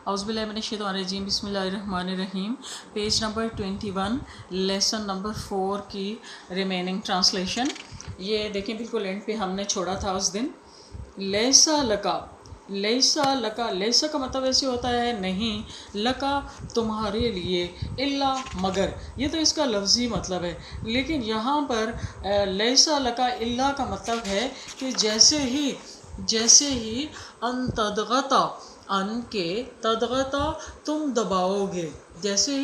اعوذ باللہ من الشیطان الرجیم، بسم اللہ الرحمن الرحیم۔ پیج نمبر 21، لیسن نمبر 4 کی ریمیننگ ٹرانسلیشن۔ یہ دیکھیں بالکل اینڈ پہ ہم نے چھوڑا تھا اس دن۔ لیسا لکا، لیسا لکا، لیسا کا مطلب ایسے ہوتا ہے نہیں، لکا تمہارے لیے، الا مگر، یہ تو اس کا لفظی مطلب ہے۔ لیکن یہاں پر لیسا لکا الا کا مطلب ہے کہ جیسے ہی ان تدغتا، ان کے تدغتا تم دباؤ گے، جیسے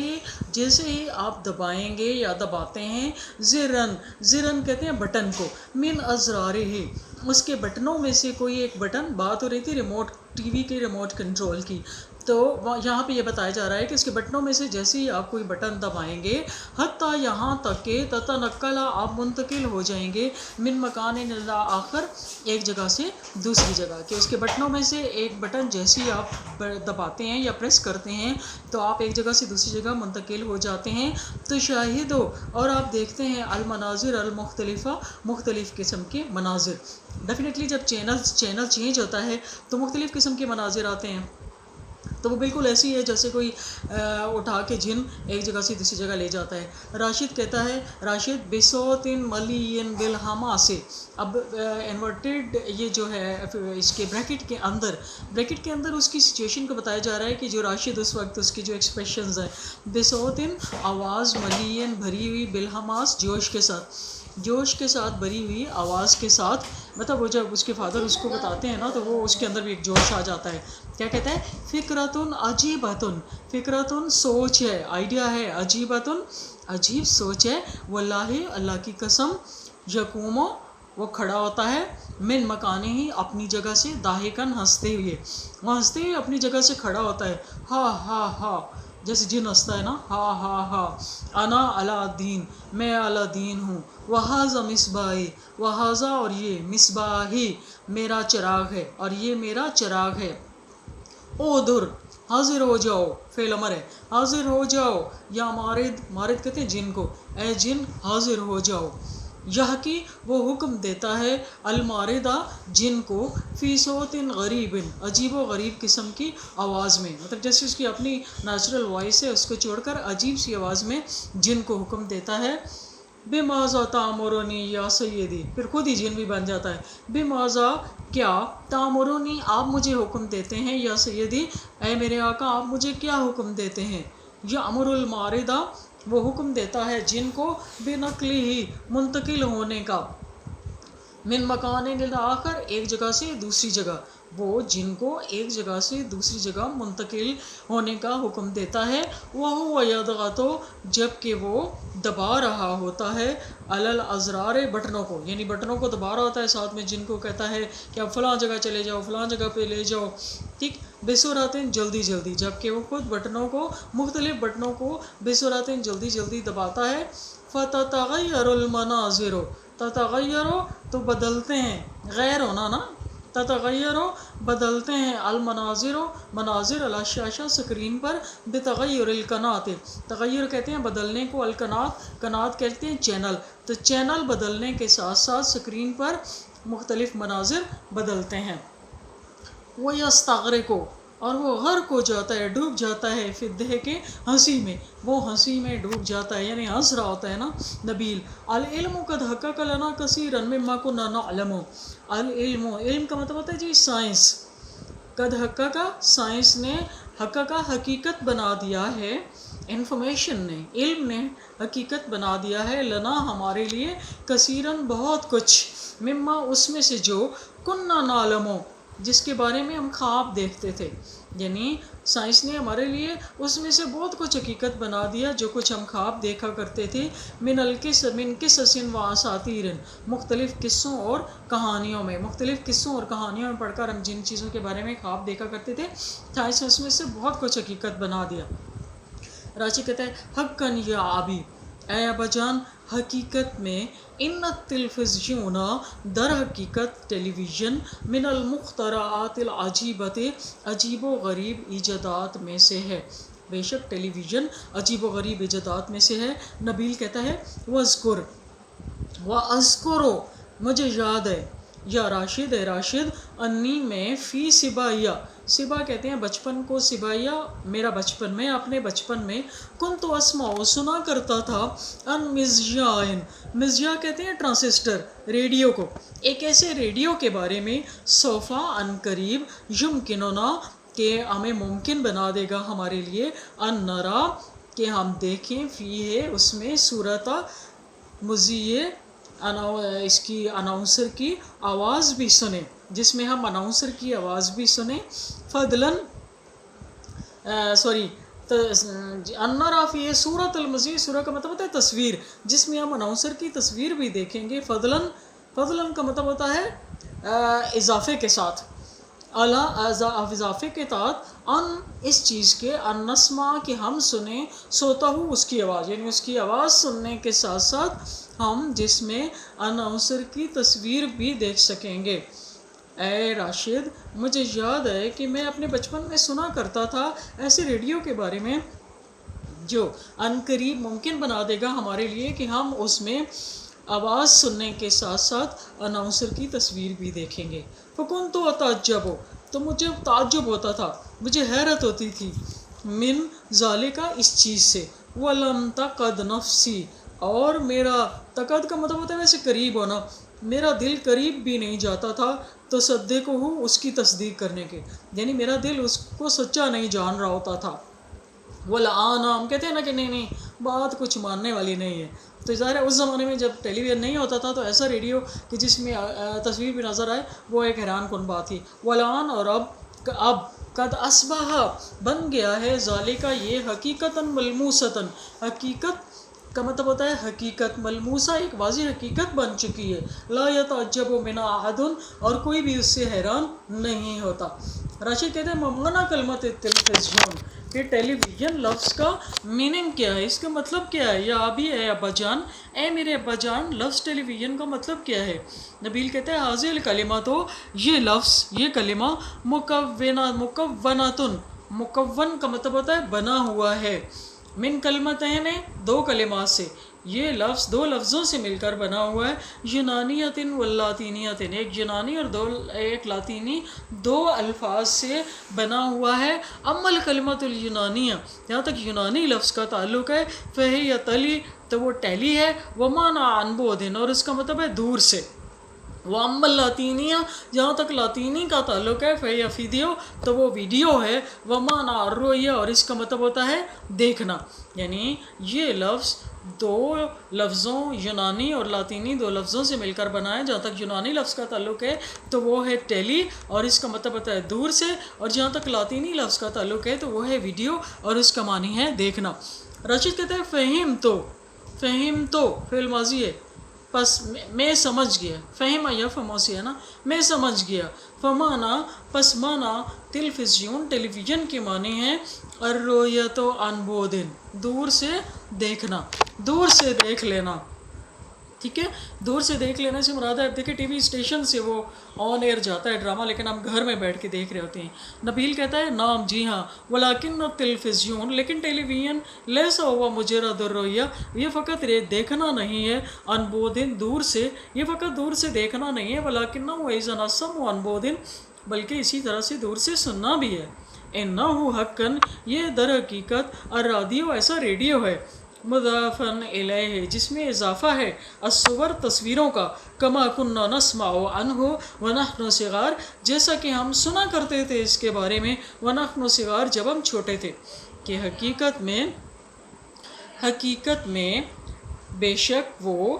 ہی آپ دبائیں گے یا دباتے ہیں، زرن کہتے ہیں بٹن کو، من ازرارہ، اس کے بٹنوں میں سے کوئی ایک بٹن، بات ہو رہی تھی ریموٹ ٹی وی کے ریموٹ کنٹرول کی، تو یہاں پہ یہ بتایا جا رہا ہے کہ اس کے بٹنوں میں سے جیسے ہی آپ کوئی بٹن دبائیں گے، حتیٰ یہاں تک کہ تتنقلا، آپ منتقل ہو جائیں گے، من مکان الی آخر، ایک جگہ سے دوسری جگہ، کہ اس کے بٹنوں میں سے ایک بٹن جیسے ہی آپ دباتے ہیں یا پریس کرتے ہیں تو آپ ایک جگہ سے دوسری جگہ منتقل ہو جاتے ہیں۔ تو شاہدو، اور آپ دیکھتے ہیں المناظر المختلفہ، مختلف قسم کے مناظر۔ ڈیفینیٹلی جب چینل چینج ہوتا ہے تو مختلف قسم کے مناظر آتے ہیں، تو وہ بالکل ایسی ہے جیسے کوئی اٹھا کے جن ایک جگہ سے دوسری جگہ لے جاتا ہے۔ راشد کہتا ہے، راشد بصوت ملی بالہما سے، اب انورٹڈ یہ جو ہے اس کے بریکٹ کے اندر اس کی سچویشن کو بتایا جا رہا ہے کہ جو راشد اس وقت اس کی جو ایکسپریشنز ہیں، بصوت آواز، ملی بھری ہوئی، بالہماس جوش کے ساتھ بھری ہوئی آواز کے ساتھ، مطلب وہ جب اس کے فادر اس کو بتاتے ہیں نا تو وہ اس کے اندر بھی ایک جوش آ جاتا ہے۔ کیا کہتا ہے؟ فکرتن عجیبتن، فکرتن سوچ ہے، آئیڈیا ہے، عجیبتن عجیب سوچ ہے، واللہ اللہ کی قسم، یقومو وہ کھڑا ہوتا ہے، من مکانے ہی اپنی جگہ سے، داہکن ہنستے ہوئے، وہ ہنستے ہوئے اپنی جگہ سے کھڑا ہوتا ہے، ہا ہا ہا، جیسے جن ہنستا ہے نا، ہا ہا ہا، انا علی دین، میں علی دین ہوں، وہذا مصباحی، وہذا اور یہ، مصباحی میرا چراغ ہے، اور یہ میرا چراغ ہے، اودر حاضر ہو جاؤ، فعل امر ہے، حاضر ہو جاؤ، یا مارد کہتے ہیں جن کو، اے جن حاضر ہو جاؤ، یہ کی وہ حکم دیتا ہے، الماردہ جن کو، فی صوت غریب، عجیب و غریب قسم کی آواز میں، مطلب جیسے اس کی اپنی نیچرل وائس ہے اس کو چھوڑ کر عجیب سی آواز میں جن کو حکم دیتا ہے، بماذا تامرونی یا سیدی، پھر خود ہی جن بھی بن جاتا ہے، بماذا کیا، تامرونی آپ مجھے حکم دیتے ہیں، یا سیدی اے میرے آقا آپ مجھے کیا حکم دیتے ہیں، یا امر الماردہ وہ حکم دیتا ہے جن کو، بنقلی ہی منتقل ہونے کا، من مکان آخر ایک جگہ سے دوسری جگہ، وہ جن کو ایک جگہ سے دوسری جگہ منتقل ہونے کا حکم دیتا ہے، وہ یدغتو جب کہ وہ دبا رہا ہوتا ہے، علل ازرار بٹنوں کو، یعنی بٹنوں کو دبا رہا ہوتا ہے، ساتھ میں جن کو کہتا ہے کہ اب فلاں جگہ چلے جاؤ، فلاں جگہ پہ لے جاؤ، ٹھیک، بسرعتن جلدی جلدی، جب کہ وہ خود بٹنوں کو، مختلف بٹنوں کو بسرعتن جلدی جلدی دباتا ہے، فتتغیر المناظر، تتغیر تو بدلتے ہیں، غیر ہونا نا، تتغیر بدلتے ہیں، المناظر مناظر، علی الشاشہ اسکرین پر، بتغیر القنات، تغیر کہتے ہیں بدلنے کو، القنات قنات کہتے ہیں چینل، تو چینل بدلنے کے ساتھ ساتھ اسکرین پر مختلف مناظر بدلتے ہیں، وہ یستغرق، اور وہ غرق ہو جاتا ہے، ڈوب جاتا ہے، فی الضحک کے ہنسی میں، وہ ہنسی میں ڈوب جاتا ہے، یعنی ہنس رہا ہوتا ہے نا، نبیل، العلم قد حقق لنا کثیرا مما کنا نعلم، العلم، علم کا مطلب ہوتا ہے جی سائنس، قد حقق سائنس نے، حقق حقیقت بنا دیا ہے، انفارمیشن نے، علم نے حقیقت بنا دیا ہے، لنا ہمارے لیے، کثیرن بہت کچھ، مما اس میں سے جو، کنا نعلم جس کے بارے میں ہم خواب دیکھتے تھے، یعنی سائنس نے ہمارے لیے اس میں سے بہت کچھ حقیقت بنا دیا جو کچھ ہم خواب دیکھا کرتے تھے، من قصص و اساطیر، مختلف قصوں اور کہانیوں میں، مختلف قصوں اور کہانیوں میں پڑھ کر ہم جن چیزوں کے بارے میں خواب دیکھا کرتے تھے، سائنس نے اس میں سے بہت کچھ حقیقت بنا دیا۔ راشد کہتا ہے، حقاً یا آبی، اے ابا جان، حقیقت میں، ان التلفزیون در حقیقت ٹیلی ویژن، من المخترعات العجیبۃ عجیب و غریب ایجادات میں سے ہے، بے شک ٹیلی ویژن عجیب و غریب ایجادات میں سے ہے۔ نبیل کہتا ہے، وَأَذْكُرُ مجھے یاد ہے، یا راشد اے راشد، انی میں، فی سباہیہ صبا کہتے ہیں بچپن کو، صبایا میرا بچپن میں، اپنے بچپن میں، کنت اسمع سنا کرتا تھا، ان مزیائن، مزیا کہتے ہیں ٹرانسسٹر، ریڈیو کو، ایک ایسے ریڈیو کے بارے میں، سوفا ان قریب، یمکننا کہ ہمیں ممکن بنا دے گا ہمارے لیے، ان نرا کہ ہم دیکھیں، فی ہے اس میں، صورت مذیع اس کی اناؤنسر کی آواز بھی سنیں، جس میں ہم اناؤنسر کی آواز بھی سنیں، فضلاً انرا فی صورت المذیع، صورت کا مطلب ہوتا ہے تصویر، جس میں ہم اناؤنسر کی تصویر بھی دیکھیں گے، فضلاً، فضلاً کا مطلب ہوتا ہے اضافے کے ساتھ، اضافے کے تحت، ان اس چیز کے، ان نسمع کہ ہم سنیں، سوتا ہوں اس کی آواز، یعنی اس کی آواز سننے کے ساتھ ساتھ ہم جس میں اناؤنسر کی تصویر بھی دیکھ سکیں گے۔ اے راشد، مجھے یاد ہے کہ میں اپنے بچپن میں سنا کرتا تھا ایسے ریڈیو کے بارے میں جو ان قریب ممکن بنا دے گا ہمارے لیے کہ ہم اس میں آواز سننے کے ساتھ ساتھ اناؤنسر کی تصویر بھی دیکھیں گے۔ فکن تو تعجب ہو، تو مجھے تعجب ہوتا تھا، مجھے حیرت ہوتی تھی، من ذالکا اس چیز سے، ولم تقد نفسی اور میرا، تقد کا مطلب ہوتا ہے ویسے قریب ہونا، میرا دل قریب بھی نہیں جاتا تھا تصدیق ہو اس کی تصدیق کرنے کے، یعنی میرا دل اس کو سچا نہیں جان رہا ہوتا تھا۔ والآن ہم کہتے ہیں نا کہ نہیں بات کچھ ماننے والی نہیں ہے، تو ظاہر ہے اس زمانے میں جب ٹیلی ویژن نہیں ہوتا تھا تو ایسا ریڈیو کہ جس میں تصویر بھی نظر آئے وہ ایک حیران کن بات تھی۔ والآن اور اب قد اصبح بن گیا ہے، ذالکا یہ، حقیقتاً ملموسۃً، حقیقت کا مطلب ہوتا ہے حقیقت، ملموسہ ایک واضح حقیقت بن چکی ہے، لا یتعجب منہا احد اور کوئی بھی اس سے حیران نہیں ہوتا۔ راشد کہتے ہیں ممنع کلمت تلویزیون، کہ ٹیلی ویژن لفظ کا میننگ کیا ہے، اس کا مطلب کیا ہے، یا ابھی اے ابا جان، اے میرے ابا جان، لفظ ٹیلی ویژن کا مطلب کیا ہے؟ نبیل کہتے ہیں حاضر الکلمہ، تو یہ لفظ، یہ کلمہ، مکونۃ، مکون کا مطلب ہوتا ہے بنا ہوا ہے، من کلمتین، دو کلمات سے، یہ لفظ دو لفظوں سے مل کر بنا ہوا ہے، یونانیت و لاطینیت، ایک یونانی اور ایک لاطینی، دو الفاظ سے بنا ہوا ہے۔ اما الکلمۃ الینانیہ، جہاں تک یونانی لفظ کا تعلق ہے، فہی تلی، تو وہ ٹیلی ہے، ومعنی عن بعد، اور اس کا مطلب ہے دور سے۔ واما اللاطینیہ، جہاں تک لاطینی کا تعلق ہے، فہی ویڈیو، تو وہ ویڈیو ہے، ومعنی الرؤیہ، اور اس کا مطلب ہوتا ہے دیکھنا، یعنی یہ لفظ دو لفظوں، یونانی اور لاطینی دو لفظوں سے مل کر بنا ہے۔ جہاں تک یونانی لفظ کا تعلق ہے تو وہ ہے ٹیلی، اور اس کا مطلب ہوتا ہے دور سے، اور جہاں تک لاطینی لفظ کا تعلق ہے تو وہ ہے ویڈیو، اور اس کا معنی ہے دیکھنا۔ راشد کہتے ہیں فہم تو فعل ماضی ہے، پس میں سمجھ گیا، فہم یا فموسی ہے نا، میں سمجھ گیا، فمانا پس مانا، تلفزیون ٹیلی ویژن کے معنی ہے، الرؤیۃ عن بعد، دور سے دیکھنا، دور سے دیکھ لینا، ٹھیک ہے، دور سے دیکھ لینے سے مراد ہے، دیکھیں ٹی وی اسٹیشن سے وہ آن ایئر جاتا ہے ڈرامہ، لیکن ہم گھر میں بیٹھ کے دیکھ رہے ہوتے ہیں۔ نبیل کہتا ہے نام، جی ہاں، ولیکن التلفزیون، لیکن ٹیلی ویژن، لیسا ہوا مجرد الرؤیہ، یہ فقط دیکھنا نہیں ہے، عن بعد، دور سے، یہ فقط دور سے دیکھنا نہیں ہے، ولیکن ایضا السمع عن بعد، بلکہ اسی طرح سے دور سے سننا بھی ہے۔ انہ حقاً، یہ در حقیقت، الرادیو ایسا ریڈیو ہے، مضاف الیہ جس میں اضافہ ہے، الصور تصویروں کا، کما کنا نسمع عنہ ونحن صغار، جیسا کہ ہم سنا کرتے تھے اس کے بارے میں، ونحن صغار جب ہم چھوٹے تھے، کہ حقیقت میں بے شک وہ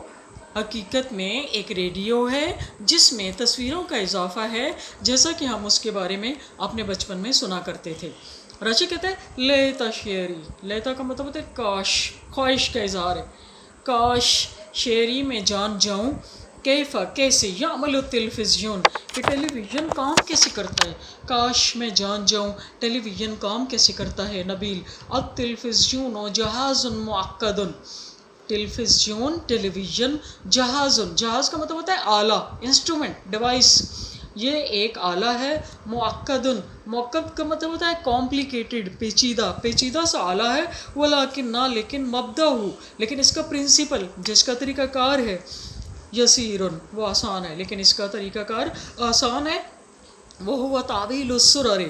حقیقت میں ایک ریڈیو ہے جس میں تصویروں کا اضافہ ہے، جیسا کہ ہم اس کے بارے میں اپنے بچپن میں سنا کرتے تھے۔ راشد کہتے ہیں لیتا شعری، لیتا کا مطلب ہوتا ہے کاش، خواہش کا اظہار ہے، کاش شعری میں جان جاؤں، کیفا کیسے، یعمل التلفزیون، کہ ٹیلی ویژن کام کیسے کرتا ہے، کاش میں جان جاؤں ٹیلی ویژن کام کیسے کرتا ہے۔ نبیل التلفزیون جہاز معقد، تلفزیون ٹیلی ویژن، جہاز، جہاز کا مطلب ہوتا ہے آلہ، انسٹرومنٹ، ڈیوائس، یہ ایک آلہ ہے، معقد، معقد کا مطلب ہوتا ہے کمپلیکیٹڈ، پیچیدہ، پیچیدہ سا آلہ ہے، ولیکن نہ، لیکن مبدأ، لیکن اس کا پرنسپل، جس کا طریقہ کار ہے، یسیر، وہ آسان ہے، لیکن اس کا طریقہ کار آسان ہے، وہ ہوا تعویل السرر،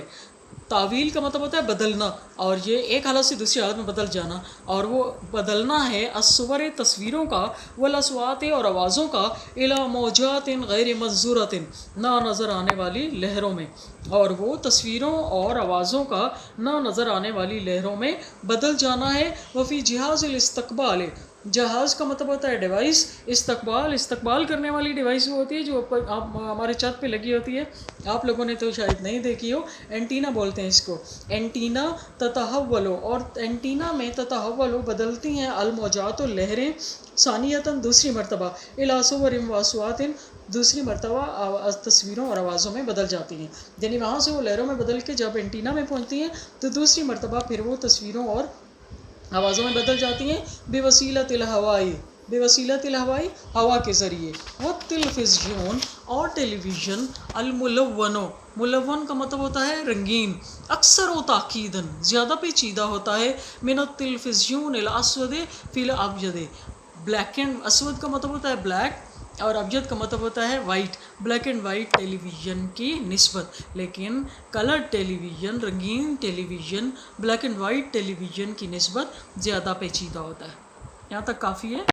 تعویل کا مطلب ہوتا ہے بدلنا، اور یہ ایک حالت سے دوسری حالت میں بدل جانا، اور وہ بدلنا ہے الصور تصویروں کا، والاصوات اور آوازوں کا، الی موجات غیر منظورۃ نہ نظر آنے والی لہروں میں، اور وہ تصویروں اور آوازوں کا نہ نظر آنے والی لہروں میں بدل جانا ہے۔ وفی جہاز الاستقبال، جہاز کا مطلب ہوتا ہے ڈیوائس، استقبال کرنے والی ڈیوائس وہ ہوتی ہے جو ہمارے چھت پہ لگی ہوتی ہے، آپ لوگوں نے تو شاید نہیں دیکھی ہو، اینٹینا بولتے ہیں اس کو، اینٹینا تتحول، اور اینٹینا میں تتحول بدلتی ہیں الموجات و لہریں، ثانیتاً دوسری مرتبہ، الی صور و اصوات دوسری مرتبہ تصویروں اور آوازوں میں بدل جاتی ہیں، یعنی وہاں سے وہ لہروں میں بدل کے جب اینٹینا میں پہنچتی ہیں تو دوسری مرتبہ پھر وہ تصویروں اور آوازوں میں بدل جاتی ہیں، بوسیلۃ الہوائی، بوسیلۃ الہوائی ہوا کے ذریعے، والتلفزیون اور ٹیلی ویژن، الملون، ملون کا مطلب ہوتا ہے رنگین، اکثر و تاکیداً زیادہ پیچیدہ ہوتا ہے، من التلفزیون الاسود فی الابجد، بلیک اینڈ، اسود کا مطلب ہوتا ہے بلیک اور ابجد کا مطلب ہوتا ہے white, black and white television کی نسبت، لیکن کلر ٹیلی ویژن، رنگین television black and white television کی نسبت زیادہ پیچیدہ ہوتا ہے۔ یہاں تک کافی ہے۔